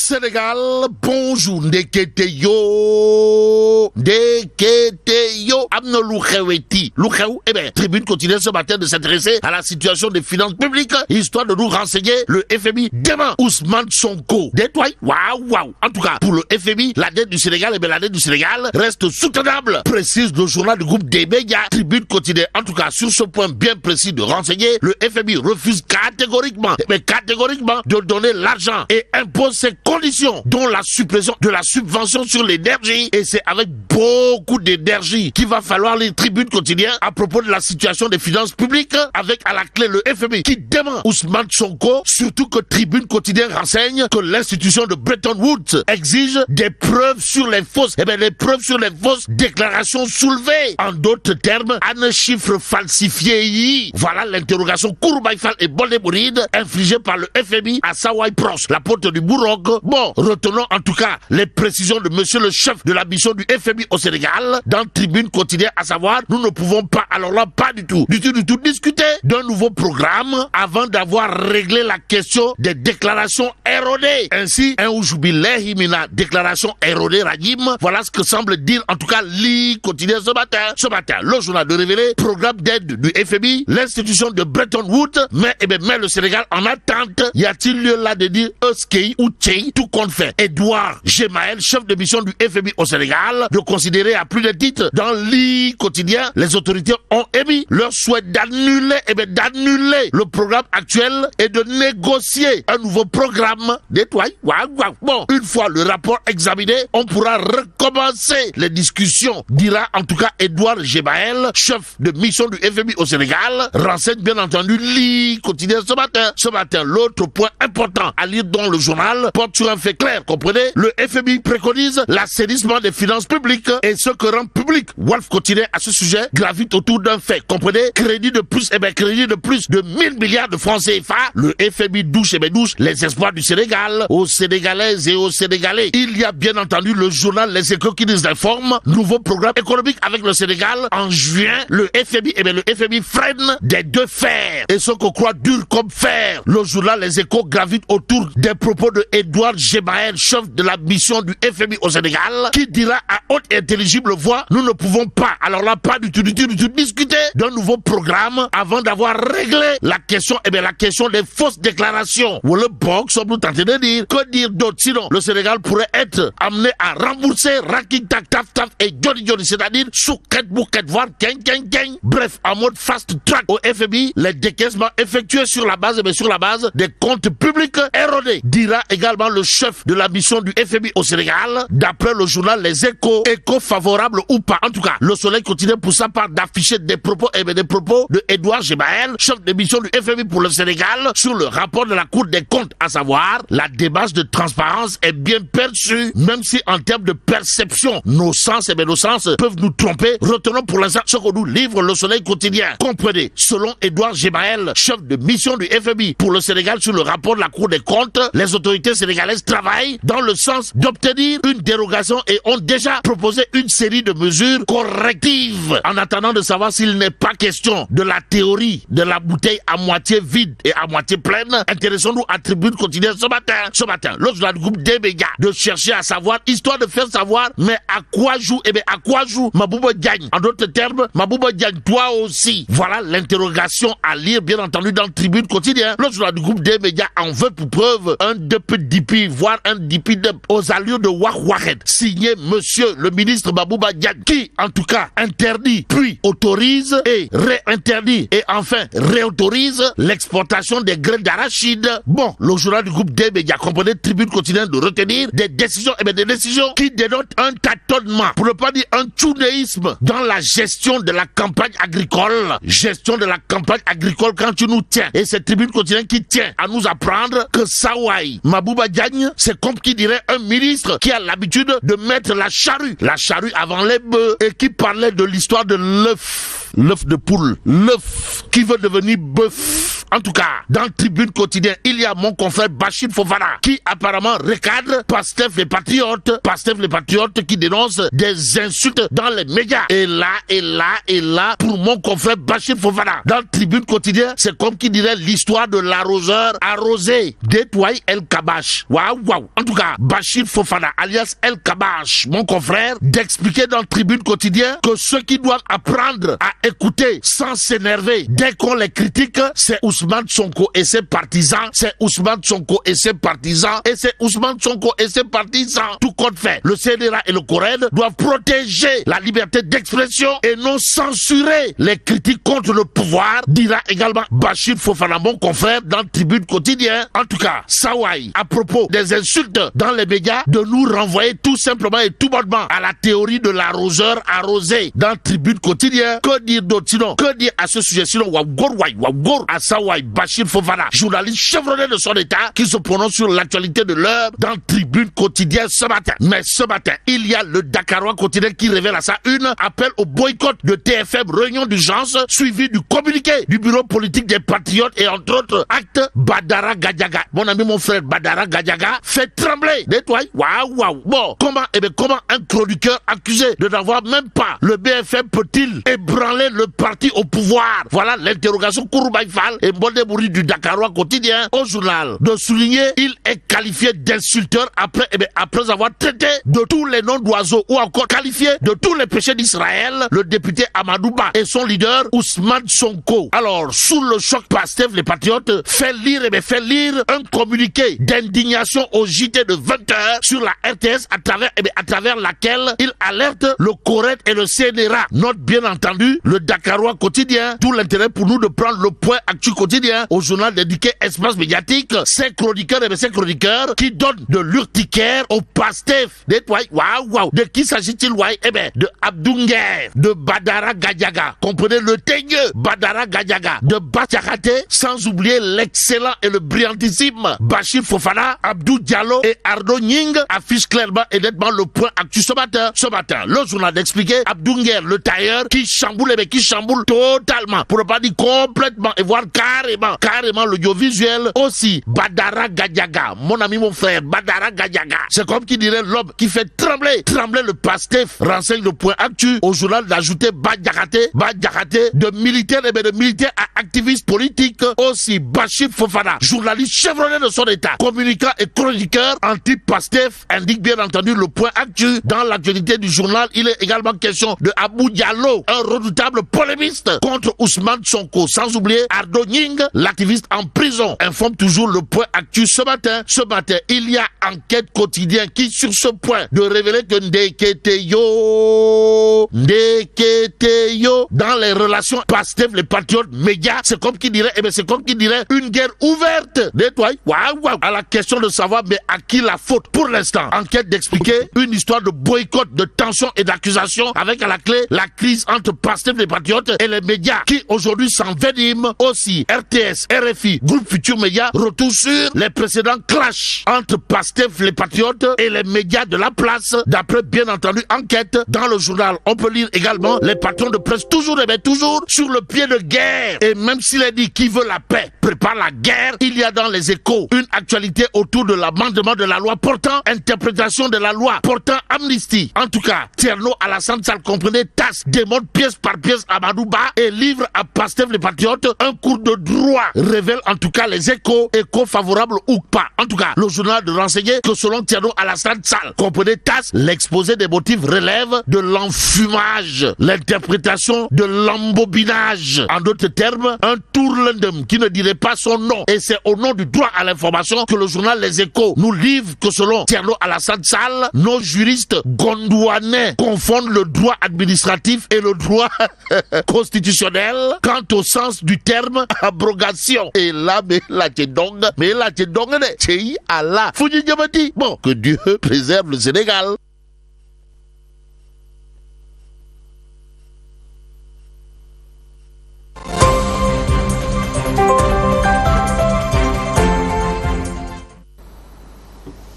Sénégal, bonjour, ndekete yo, amna lu xeweti, lu xew, Tribune continue ce matin de s'intéresser à la situation des finances publiques, histoire de nous renseigner le FMI demain. Ousmane Sonko, détoile, waouh. En tout cas, pour le FMI, la dette du Sénégal, la dette du Sénégal reste soutenable, précise le journal du groupe des médias. Tribune continue, en tout cas, sur ce point bien précis de renseigner, le FMI refuse catégoriquement de donner l'argent et impose ses conditions, dont la suppression de la subvention sur l'énergie. Et c'est avec beaucoup d'énergie qu'il va falloir les tribunes quotidiennes à propos de la situation des finances publiques, avec à la clé le FMI qui demande Ousmane Sonko, surtout que Tribune quotidienne renseigne que l'institution de Bretton Woods exige des preuves sur les fausses, déclarations soulevées. En d'autres termes, un chiffre falsifié. Voilà l'interrogation Kouroubaïfal et Boldebouride infligée par le FMI à Sawai Proche, la porte du Bourog. Bon, retenons en tout cas les précisions de monsieur le chef de la mission du FMI au Sénégal dans Tribune quotidienne, à savoir, nous ne pouvons pas, alors là, pas du tout, discuter d'un nouveau programme avant d'avoir réglé la question des déclarations erronées. Ainsi, un Oujoubilehi mina déclaration erronée Rajim, voilà ce que semble dire en tout cas l'I quotidien ce matin. Ce matin, le journal de révéler, programme d'aide du FMI, l'institution de Bretton Woods, mais le Sénégal en attente. Y a-t-il lieu là de dire Euskei ou Tchei, tout compte fait. Edouard Gemaël, chef de mission du FMI au Sénégal, de considérer à plus de titres dans l'I quotidien, les autorités ont émis leur souhait d'annuler le programme actuel et de négocier un nouveau programme. Bon, une fois le rapport examiné, on pourra recommencer les discussions, dira en tout cas Edouard Gemaël, chef de mission du FMI au Sénégal, renseigne bien entendu l'I quotidien ce matin. Ce matin, l'autre point important à lire dans le journal porte sur un fait clair, comprenez? Le FMI préconise l'assainissement des finances publiques et ce que rend public Wolf continue à ce sujet gravite autour d'un fait, comprenez? Crédit de plus de 1000 milliards de francs CFA. Le FMI douche les espoirs du Sénégal, aux Sénégalaises et aux Sénégalais. Il y a bien entendu le journal Les Échos qui nous informe, nouveau programme économique avec le Sénégal. En juin, le FMI freine des deux fers. Et ce qu'on croit dur comme fer. Le journal Les Échos gravite autour des propos de Edouard Gemaël, chef de la mission du FMI au Sénégal, qui dira à haute et intelligible voix, nous ne pouvons pas, alors là, pas du tout, discuter d'un nouveau programme avant d'avoir réglé la question, la question des fausses déclarations. Ou le box, sommes-nous tentés de dire, que dire d'autre? Sinon, le Sénégal pourrait être amené à rembourser Raking Tak Taf Taf et Johnny, c'est-à-dire souquette, bouquette, voire ken. Bref, en mode fast track au FMI, les décaissements effectués sur la base des comptes publics erronés, dira également le chef de la mission du FMI au Sénégal, d'après le journal Les Échos, favorable ou pas. En tout cas, le Soleil continue pour sa part d'afficher des propos de Edouard Gemaël, chef de mission du FMI pour le Sénégal, sur le rapport de la Cour des comptes, à savoir, la démarche de transparence est bien perçue, même si en termes de perception, nos sens peuvent nous tromper. Retenons pour l'instant ce que nous livre le Soleil quotidien. Comprenez, selon Edouard Gemaël, chef de mission du FMI pour le Sénégal sur le rapport de la Cour des comptes, les autorités sénégalaises travaillent dans le sens d'obtenir une dérogation et ont déjà proposé une série de mesures correctives en attendant de savoir s'il n'est pas question de la théorie de la bouteille à moitié vide et à moitié pleine. Intéressons-nous à Tribune quotidienne ce matin, le journal du groupe des médias, de chercher à savoir, histoire de faire savoir, mais à quoi joue Mabouba Diagne. En d'autres termes, Mabouba Diagne, toi aussi. Voilà l'interrogation à lire, bien entendu, dans Tribune quotidien. Le journal du groupe des médias en veut pour preuve un DP, voire un DP aux allures de Wahwahed, signé monsieur le ministre Mabouba Diagne, qui, en tout cas, interdit, puis autorise et réinterdit et enfin réautorise l'exportation des graines d'arachide. Bon, le journal du groupe des médias, comprenez, Tribune quotidienne, de retenir des décisions qui dénotent un tâtonnement, pour ne pas dire un tchounéisme dans la gestion de la campagne agricole. Gestion de la campagne agricole quand tu nous tiens. Et cette Tribune quotidienne qui tient à nous apprendre que Sawai Mabouba Diagne, c'est comme qui dirait un ministre qui a l'habitude de mettre la charrue avant les bœufs, et qui parlait de l'histoire de l'œuf de poule, l'œuf qui veut devenir bœuf. En tout cas, dans le Tribune quotidien, il y a mon confrère Bachir Fofana qui apparemment recadre Pastef les patriotes qui dénoncent des insultes dans les médias. Et là, pour mon confrère Bachir Fofana, dans le Tribune quotidien, c'est comme qui dirait l'histoire de l'arroseur arrosé d'Etoile El Kabash. Waouh. En tout cas, Bachir Fofana, alias El Kabash, mon confrère, d'expliquer dans le Tribune quotidien que ceux qui doivent apprendre à écouter sans s'énerver dès qu'on les critique, c'est Ousmane Sonko et ses partisans. Tout compte fait, le CNRA et le CORED doivent protéger la liberté d'expression et non censurer les critiques contre le pouvoir, dira également Bachir Fofana, mon confrère, dans le Tribune quotidien. En tout cas, Sawai, à propos des insultes dans les médias, de nous renvoyer tout simplement et tout bonnement à la théorie de l'arroseur arrosé dans le Tribune quotidien. Que dire d'autre sinon? Que dire à ce sujet sinon? Wagour à Sawai, Bachir Fofana, journaliste chevronné de son état, qui se prononce sur l'actualité de l'heure dans le Tribune quotidien ce matin. Mais ce matin, il y a le Dakarois quotidien qui révèle à sa une appel au boycott de TFM, réunion d'urgence suivi du communiqué du bureau politique des patriotes et entre autres actes Badara Gadiaga. Mon ami, mon frère Badara Gadiaga fait trembler nettoie. Waouh. Bon, comment un chroniqueur accusé de n'avoir même pas le BFM peut-il ébranler le parti au pouvoir? Voilà l'interrogation Kouroubaï Fall et Mbondebouri du Dakarois quotidien au journal. De souligner, il est qualifié d'insulteur après avoir traité de tous les noms d'oiseaux ou encore qualifié de tous les péchés d'Israël le député Amadouba et son leader Ousmane Sonko. Alors, sous le choc, Pastef, les patriotes, fait lire un communiqué d'indignation au JT de 20h sur la RTS à travers laquelle il alerte le CORED et le CNRA. Note bien entendu le Dakarois quotidien. Tout l'intérêt pour nous de prendre le point actu quotidien au journal dédié Espace Médiatique. Ces chroniqueurs qui donnent de l'urticaire au Pastef. Waouh. De qui s'agit-il, de Abdounger, de Badara Gadiaga. Comprenez le teigneux Badara Gadiaga, de Bachakate, sans oublier l'excellent et le brillantissime Bachir Fofana, Abdou Diallo et Ardo Nying affichent clairement et nettement le point actu ce matin. Le journal d'expliquer Abdounger, le tailleur, qui chamboule totalement, pour ne pas dire complètement, et voire carrément l'audiovisuel. Aussi, Badara Gadiaga, mon ami, mon frère, Badara Gadiaga. C'est comme qui dirait l'homme qui fait trembler le Pastef, renseigne le point actu au journal d'ajouter Badjakate, de militaires à activistes politiques. Aussi, Bachir Fofana, journaliste chevronné de son état, communicant et chroniqueur anti-Pastef, indique bien entendu le point actu. Dans l'actualité du journal, il est également question de Abou Diallo, un redoutable polémiste contre Ousmane Sonko, sans oublier Ardo Nying, l'activiste en prison, informe toujours le point actu ce matin. Il y a enquête quotidien qui, sur ce point, de révéler que Ndeketeyo, dans les relations Pastef, les patriotes, médias, c'est comme qui dirait une guerre ouverte. Waouh. À la question de savoir, mais à qui la faute pour l'instant? Enquête d'expliquer une histoire de boycott, de tension et d'accusation avec à la clé la crise entre Pastef, les patriotes et les médias qui aujourd'hui s'enveniment. Aussi, RTS, RFI, Groupe Futur Média, retour sur les précédents clashs entre Pastef, les patriotes et les médias de la place. D'après bien entendu enquête dans le journal, on peut lire également les patrons de presse toujours sur le pied de guerre. Et même s'il est dit qui veut la paix prépare la guerre, il y a dans les Échos une actualité autour de l'amendement de la loi portant interprétation de la loi portant amnistie. En tout cas, Tierno Alassane Sall, comprenez, tasse, démonte pièce par pièce Amadouba et livre à Pastef les patriotes un cours de droit, révèle en tout cas les Échos favorables ou pas. En tout cas, le journal de renseigner que selon Tierno Alassane Sall, comprenez, tasse, l'exposé des motifs relève de l'enfumage, l'interprétation de l'embobinage. En d'autres termes, un tourlendem qui ne dirait pas son nom. Et c'est au nom du droit à l'information que le journal Les Échos nous livre que selon Tierno Alassane Sall, nos juristes gondouanais confondent le droit administratif et le droit constitutionnel quant au sens du terme abrogation. Et là, mais là, t'es donc, bon, que Dieu préserve le Sénégal.